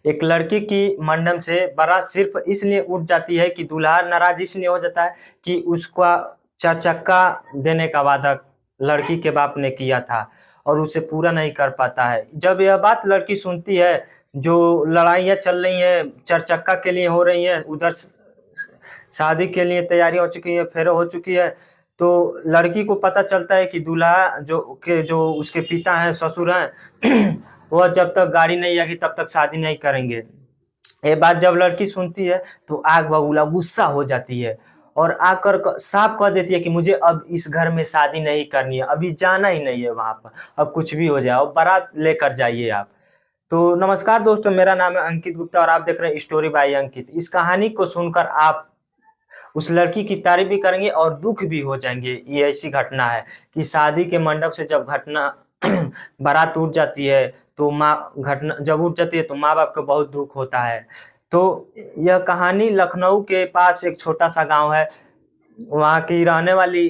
एक लड़की की मंडप से बारात सिर्फ इसलिए उठ जाती है कि दूल्हा नाराज इसलिए हो जाता है कि उसका 4 चक्का देने का वादा लड़की के बाप ने किया था और उसे पूरा नहीं कर पाता है। जब यह बात लड़की सुनती है, जो लड़ाइयाँ चल रही हैं 4 चक्का के लिए हो रही हैं, उधर शादी के लिए तैयारी हो चुकी है, फेरे हो चुकी है, तो लड़की को पता चलता है कि दूल्हा जो उसके पिता हैं, ससुर हैं वह जब तक गाड़ी नहीं आएगी तब तक शादी नहीं करेंगे। ये बात जब लड़की सुनती है तो आग बबूला गुस्सा हो जाती है और आकर साफ कह देती है कि मुझे अब इस घर में शादी नहीं करनी है, अभी जाना ही नहीं है वहां पर, अब कुछ भी हो जाए, अब बारात लेकर जाइए आप। तो नमस्कार दोस्तों, मेरा नाम है अंकित गुप्ता और आप देख रहे हैं स्टोरी बाय अंकित। इस कहानी को सुनकर आप उस लड़की की तारीफ भी करेंगे और दुख भी हो जाएंगे। ये ऐसी घटना है कि शादी के मंडप से जब घटना बारात उठ जाती है तो माँ घटना जब उठ जाती है तो माँ बाप को बहुत दुख होता है। तो यह कहानी लखनऊ के पास एक छोटा सा गांव है, वहाँ की रहने वाली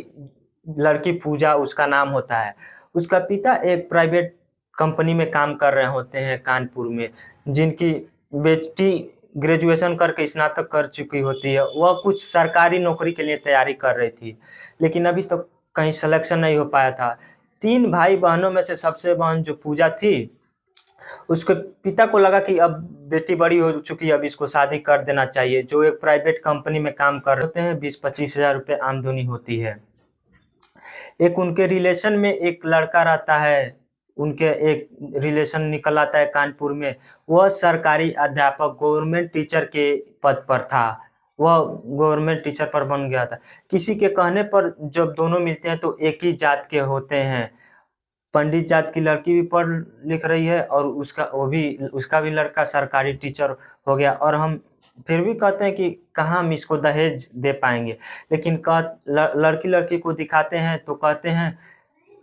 लड़की पूजा उसका नाम होता है। उसका पिता एक प्राइवेट कंपनी में काम कर रहे होते हैं कानपुर में, जिनकी बेटी ग्रेजुएशन करके स्नातक कर चुकी होती है। वह कुछ सरकारी नौकरी के लिए तैयारी कर रही थी, लेकिन अभी तक कहीं सिलेक्शन नहीं हो पाया था। 3 भाई बहनों में से सबसे बहन जो पूजा थी, उसके पिता को लगा कि अब बेटी बड़ी हो चुकी है, अब इसको शादी कर देना चाहिए। जो एक प्राइवेट कंपनी में काम कर रहे होते हैं, 20-25 हजार रुपये आमदनी होती है। एक उनके रिलेशन में एक लड़का रहता है, उनके एक रिलेशन निकल आता है कानपुर में। वह सरकारी अध्यापक गवर्नमेंट टीचर के पद पर था, वह गवर्नमेंट टीचर पर बन गया था। किसी के कहने पर जब दोनों मिलते हैं तो एक ही जात के होते हैं। पंडित जात की लड़की भी पढ़ लिख रही है और उसका भी लड़का सरकारी टीचर हो गया। और हम फिर भी कहते हैं कि कहाँ हम इसको दहेज दे पाएंगे, लेकिन लड़की लड़की को दिखाते हैं तो कहते हैं,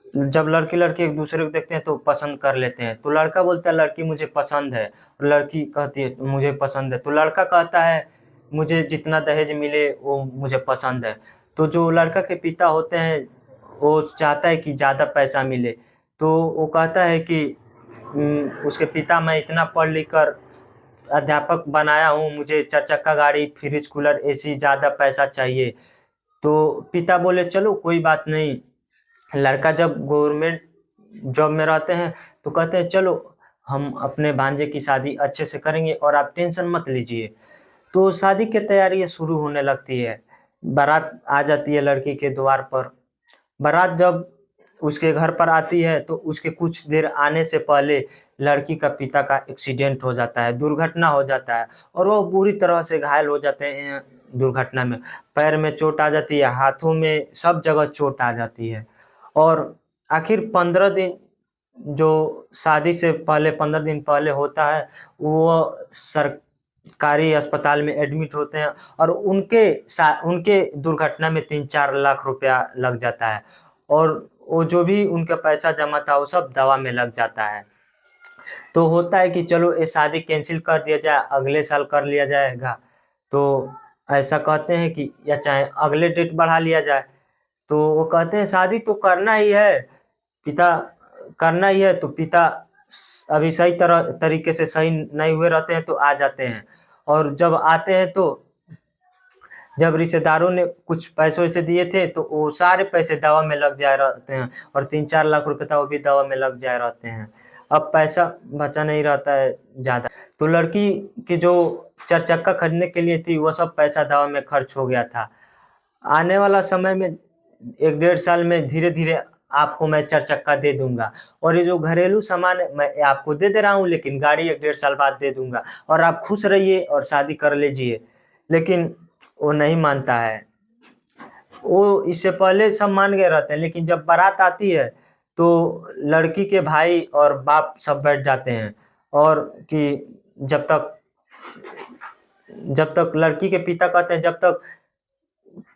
जब लड़की लड़की एक दूसरे को देखते हैं तो पसंद कर लेते हैं। तो लड़का बोलता है लड़की मुझे पसंद है, और लड़की कहती है मुझे पसंद है। तो लड़का कहता है मुझे जितना दहेज मिले वो मुझे पसंद है। तो जो लड़का के पिता होते हैं वो चाहता है कि ज़्यादा पैसा मिले, तो वो कहता है कि उसके पिता मैं इतना पढ़ लिख कर अध्यापक बनाया हूँ, मुझे 4 चक्का गाड़ी, फ्रिज, कूलर, एसी, ज़्यादा पैसा चाहिए। तो पिता बोले चलो कोई बात नहीं। लड़का जब गवर्नमेंट जॉब में रहते हैं तो कहते हैं चलो हम अपने भांजे की शादी अच्छे से करेंगे और आप टेंशन मत लीजिए। तो शादी की तैयारी शुरू होने लगती है। बारात आ जाती है लड़की के द्वार पर। बारात जब उसके घर पर आती है तो उसके कुछ देर आने से पहले लड़की का पिता का एक्सीडेंट हो जाता है, दुर्घटना हो जाता है, और वह बुरी तरह से घायल हो जाते हैं। दुर्घटना में पैर में चोट आ जाती है, हाथों में, सब जगह चोट आ जाती है। और आखिर 15 दिन जो शादी से पहले 15 दिन पहले होता है, वो सरकारी अस्पताल में एडमिट होते हैं और उनके दुर्घटना में 3-4 लाख रुपया लग जाता है। और वो जो भी उनका पैसा जमा था वो सब दवा में लग जाता है। तो होता है कि चलो ये शादी कैंसिल कर दिया जाए, अगले साल कर लिया जाएगा। तो ऐसा कहते हैं कि या चाहे अगले डेट बढ़ा लिया जाए। तो वो कहते हैं शादी तो करना ही है, पिता करना ही है। तो पिता अभी सही तरीके से सही नहीं हुए रहते हैं तो आ जाते हैं। और जब आते हैं तो जब रिश्तेदारों ने कुछ पैसे वैसे दिए थे तो वो सारे पैसे दवा में लग जाए रहते हैं, और 3-4 लाख रुपए था वो भी दवा में लग जाए रहते हैं। अब पैसा बचा नहीं रहता है ज़्यादा। तो लड़की की जो 4 चक्का खरीदने के लिए थी वो सब पैसा दवा में खर्च हो गया था। आने वाला समय में 1-1.5 साल में धीरे धीरे आपको मैं 4 चक्का दे दूंगा, और ये जो घरेलू सामान है मैं आपको दे दे रहा हूँ, लेकिन गाड़ी 1-1.5 साल बाद दे दूंगा और आप खुश रहिए और शादी कर लीजिए। लेकिन वो नहीं मानता है। वो इससे पहले सब मान गए रहते हैं, लेकिन जब बारात आती है तो लड़की के भाई और बाप सब बैठ जाते हैं, और कि जब तक लड़की के पिता कहते हैं जब तक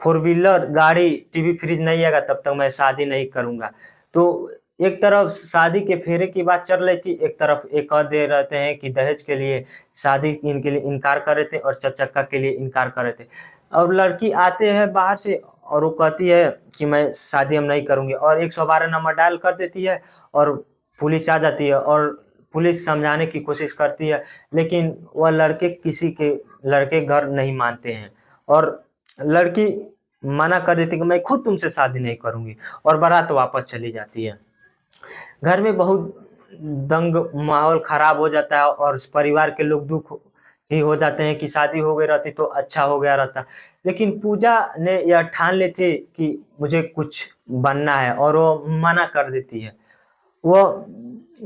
4 व्हीलर गाड़ी, टीवी, फ्रिज नहीं आएगा तब तक मैं शादी नहीं करूंगा। तो एक तरफ शादी के फेरे की बात चल रही थी, एक तरफ एक और दे रहते हैं कि दहेज के लिए शादी इनके लिए इनकार कर रहे थे और 4 चक्का के लिए इनकार कर रहे थे। अब लड़की आते हैं बाहर से और वो कहती है कि मैं शादी हम नहीं करूंगी, और 112 नंबर डायल कर देती है और पुलिस आ जाती है। और पुलिस समझाने की कोशिश करती है, लेकिन वह लड़के घर नहीं मानते हैं और लड़की मना कर देती है कि मैं खुद तुमसे शादी नहीं करूंगी, और बारात वापस चली जाती है। घर में बहुत दंग माहौल खराब हो जाता है और परिवार के लोग दुख ही हो जाते हैं कि शादी हो गई रहती तो अच्छा हो गया रहता। लेकिन पूजा ने यह ठान ली थी कि मुझे कुछ बनना है, और वो मना कर देती है। वो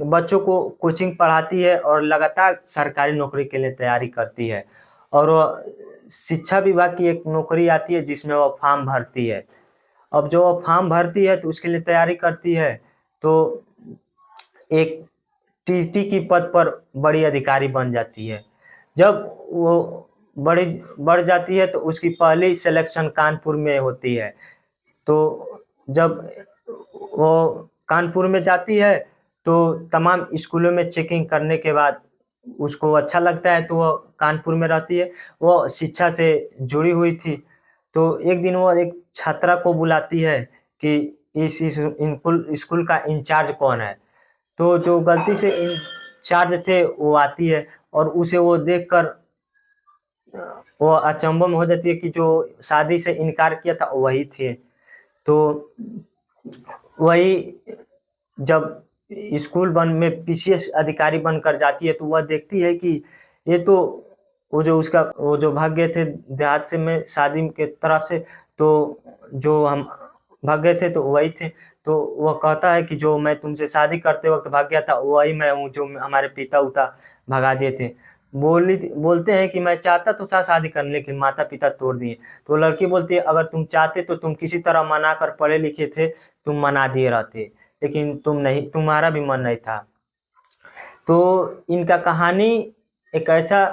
बच्चों को कोचिंग पढ़ाती है और लगातार सरकारी नौकरी के लिए तैयारी करती है, और वो शिक्षा विभाग की एक नौकरी आती है जिसमें वो फॉर्म भरती है। अब जो वो फॉर्म भरती है तो उसके लिए तैयारी करती है, तो एक टीटी की पद पर बड़ी अधिकारी बन जाती है। जब वो बड़ी बढ़ जाती है तो उसकी पहली सिलेक्शन कानपुर में होती है। तो जब वो कानपुर में जाती है तो तमाम स्कूलों में चेकिंग करने के बाद उसको अच्छा लगता है, तो वो कानपुर में रहती है। वो शिक्षा से जुड़ी हुई थी, तो एक दिन वो एक छात्रा को बुलाती है कि इस स्कूल का इंचार्ज कौन है। तो जो गलती से इंचार्ज थे वो आती है, और उसे वो देखकर वो अचंभव में हो जाती है कि जो शादी से इनकार किया था वही थे। तो वही जब स्कूल में पीसीएस अधिकारी बनकर जाती है तो वह देखती है कि ये तो वो जो भाग्य थे देहात से में शादी के तरफ से, तो जो हम भाग गए थे तो वही थे। तो वह कहता है कि जो मैं तुमसे शादी करते वक्त भाग गया था वही मैं हूँ, जो हमारे पिता उता भगा दिए थे। बोलते हैं कि मैं चाहता तो था शादी करने, लेकिन माता पिता तोड़ दिए। तो लड़की बोलती है अगर तुम चाहते तो तुम किसी तरह मना कर, पढ़े लिखे थे, तुम मना दिए रहते, लेकिन तुम नहीं, तुम्हारा भी मन नहीं था। तो इनका कहानी एक ऐसा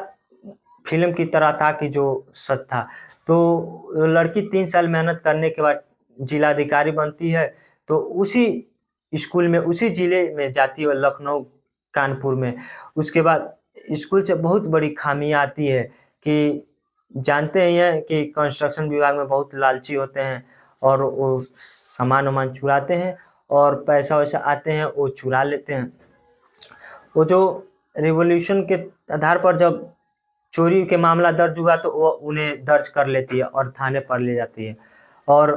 फिल्म की तरह था कि जो सच था। तो लड़की 3 साल मेहनत करने के बाद जिलाधिकारी बनती है, तो उसी स्कूल में उसी जिले में जाती है, लखनऊ कानपुर में। उसके बाद स्कूल से बहुत बड़ी खामियां आती है कि जानते ही हैं कि कंस्ट्रक्शन विभाग में बहुत लालची होते हैं, और वो सामान वामान चुराते हैं, और पैसा वैसा आते हैं वो चुरा लेते हैं। वो जो रिवॉल्यूशन के आधार पर जब चोरी के मामला दर्ज हुआ तो वो उन्हें दर्ज कर लेती है और थाने पर ले जाती है। और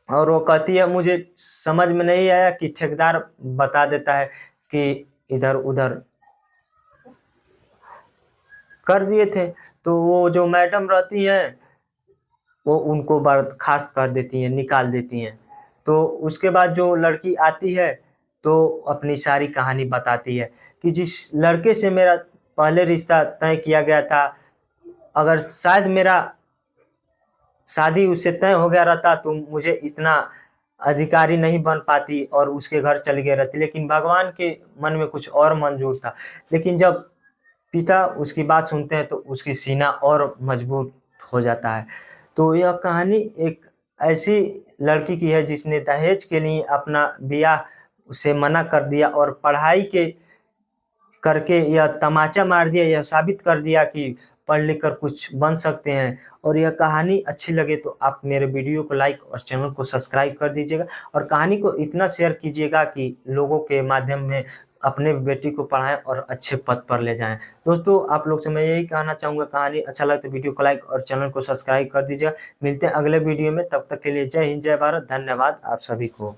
वो कहती है मुझे समझ में नहीं आया कि ठेकेदार बता देता है कि इधर उधर कर दिए थे। तो वो जो मैडम रहती हैं वो उनको बर्खास्त कर देती हैं, निकाल देती हैं। तो उसके बाद जो लड़की आती है तो अपनी सारी कहानी बताती है कि जिस लड़के से मेरा पहले रिश्ता तय किया गया था, अगर शायद मेरा शादी उससे तय हो गया रहता तो मुझे इतना अधिकारी नहीं बन पाती और उसके घर चली गई रहती। लेकिन भगवान के मन में कुछ और मंजूर था। लेकिन जब पिता उसकी बात सुनते हैं तो उसकी सीना और मजबूत हो जाता है। तो यह कहानी एक ऐसी लड़की की है जिसने दहेज के लिए अपना ब्याह से मना कर दिया, और पढ़ाई के करके यह तमाचा मार दिया, यह साबित कर दिया कि पढ़ लिख कर कुछ बन सकते हैं। और यह कहानी अच्छी लगे तो आप मेरे वीडियो को लाइक और चैनल को सब्सक्राइब कर दीजिएगा, और कहानी को इतना शेयर कीजिएगा कि लोगों के माध्यम में अपने बेटी को पढ़ाएं और अच्छे पद पर ले जाएं। दोस्तों आप लोग से मैं यही कहना चाहूँगा, कहानी अच्छा लगे तो वीडियो को लाइक और चैनल को सब्सक्राइब कर दीजिएगा। मिलते हैं अगले वीडियो में, तब तक के लिए जय हिंद जय भारत, धन्यवाद आप सभी को।